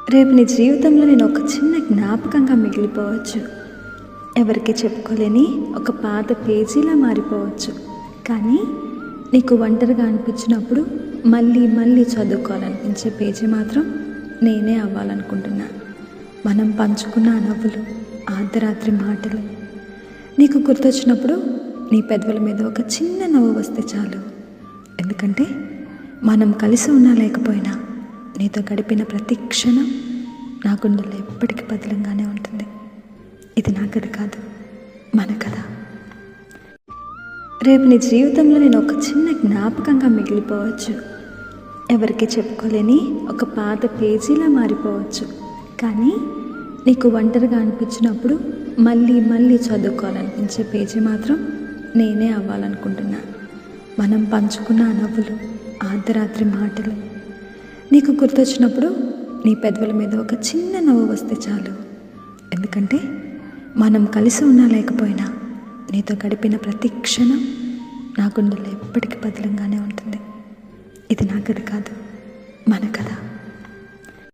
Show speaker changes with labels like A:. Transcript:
A: రేపు నీ జీవితంలో నేను ఒక చిన్న జ్ఞాపకంగా మిగిలిపోవచ్చు. ఎవరికి చెప్పుకోలేని ఒక పాత పేజీలా మారిపోవచ్చు. కానీ నీకు ఒంటరిగా అనిపించినప్పుడు మళ్ళీ మళ్ళీ చదువుకోవాలనిపించే పేజీ మాత్రం నేనే అవ్వాలనుకుంటున్నా. మనం పంచుకున్న ఆ నవ్వులు, అర్ధరాత్రి మాటలు నీకు గుర్తొచ్చినప్పుడు నీ పెదవుల మీద ఒక చిన్న నవ్వు వస్తే చాలు. ఎందుకంటే మనం కలిసి ఉన్నా లేకపోయినా నీతో గడిపిన ప్రతి క్షణం నా గుండెల్లో ఎప్పటికీ బదిలంగానే ఉంటుంది. ఇది నా కథ కాదు, మన కథ. రేపు నీ జీవితంలో నేను ఒక చిన్న జ్ఞాపకంగా మిగిలిపోవచ్చు. ఎవరికి చెప్పుకోలేని ఒక పాత పేజీలా మారిపోవచ్చు. కానీ నీకు ఒంటరిగా అనిపించినప్పుడు మళ్ళీ మళ్ళీ చదువుకోవాలనిపించే పేజీ మాత్రం నేనే అవ్వాలనుకుంటున్నా. మనం పంచుకున్న ఆ నవ్వులు, అర్ధరాత్రి మాటలు నీకు గుర్తొచ్చినప్పుడు నీ పెదవుల మీద ఒక చిన్న నవ్వు వస్తే చాలు. ఎందుకంటే మనం కలిసి ఉన్నా లేకపోయినా నీతో గడిపిన ప్రతి క్షణం నా గుండెల్లో ఎప్పటికీ బదిలంగానే ఉంటుంది. ఇది నా కథ కాదు,